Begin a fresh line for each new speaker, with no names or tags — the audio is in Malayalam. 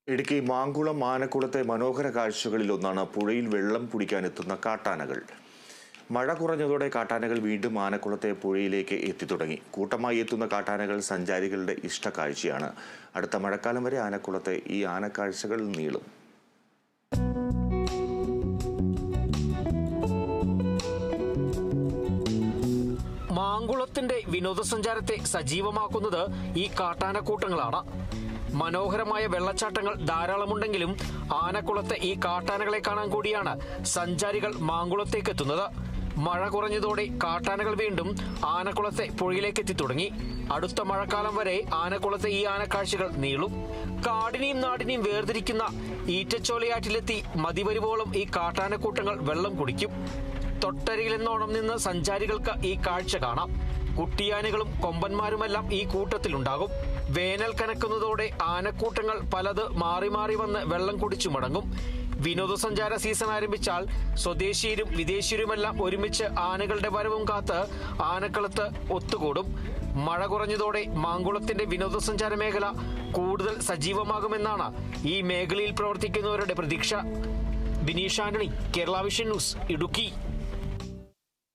ഇടുക്കി മാങ്കുളം ആനക്കുളത്തെ മനോഹര കാഴ്ചകളിലൊന്നാണ് പുഴയിൽ വെള്ളം കുടിക്കാനെത്തുന്ന കാട്ടാനകൾ. മഴ കുറഞ്ഞതോടെ കാട്ടാനകൾ വീണ്ടും ആനക്കുളത്തെ പുഴയിലേക്ക് എത്തിത്തുടങ്ങി. കൂട്ടമായി എത്തുന്ന കാട്ടാനകൾ സഞ്ചാരികളുടെ ഇഷ്ടക്കാഴ്ചയാണ്. അടുത്ത മഴക്കാലം വരെ ആനക്കുളത്തെ ഈ ആനക്കാഴ്ചകൾ നീളും.
മാങ്കുളത്തിന്റെ വിനോദസഞ്ചാരത്തെ സജീവമാക്കുന്നത് ഈ കാട്ടാനക്കൂട്ടങ്ങളാണ്. മനോഹരമായ വെള്ളച്ചാട്ടങ്ങൾ ധാരാളമുണ്ടെങ്കിലും ആനക്കുളത്തെ ഈ കാട്ടാനകളെ കാണാൻ കൂടിയാണ് സഞ്ചാരികൾ മാങ്കുളത്തേക്ക് എത്തുന്നത്. മഴ കുറഞ്ഞതോടെ കാട്ടാനകൾ വീണ്ടും ആനക്കുളത്തെ പുഴയിലേക്ക് എത്തിത്തുടങ്ങി. അടുത്ത മഴക്കാലം വരെ ആനക്കുളത്തെ ഈ ആനക്കാഴ്ചകൾ നീളും. കാടിനെയും നാടിനെയും വേർതിരിക്കുന്ന ഈറ്റച്ചോലയാറ്റിലെത്തി മതിവരുവോളം ഈ കാട്ടാനക്കൂട്ടങ്ങൾ വെള്ളം കുടിക്കും. തൊട്ടരികിലെന്നോണം നിന്ന് സഞ്ചാരികൾക്ക് ഈ കാഴ്ച കാണാം. കുട്ടിയാനകളും കൊമ്പന്മാരുമെല്ലാം ഈ കൂട്ടത്തിലുണ്ടാകും. വേനൽ കനക്കുന്നതോടെ ആനക്കൂട്ടങ്ങൾ പലത് മാറി മാറി വന്ന് വെള്ളം കുടിച്ചു മടങ്ങും. വിനോദസഞ്ചാര സീസൺ ആരംഭിച്ചാൽ സ്വദേശീയരും വിദേശീയരുമെല്ലാം ഒരുമിച്ച് ആനകളുടെ വരവും കാത്ത് ആനക്കളത്ത് ഒത്തുകൂടും. മഴ കുറഞ്ഞതോടെ മാങ്കുളത്തിന്റെ വിനോദസഞ്ചാര മേഖല കൂടുതൽ സജീവമാകുമെന്നാണ് ഈ മേഖലയിൽ പ്രവർത്തിക്കുന്നവരുടെ പ്രതീക്ഷ. Bineesh Antony, Kerala vision news, Idukki.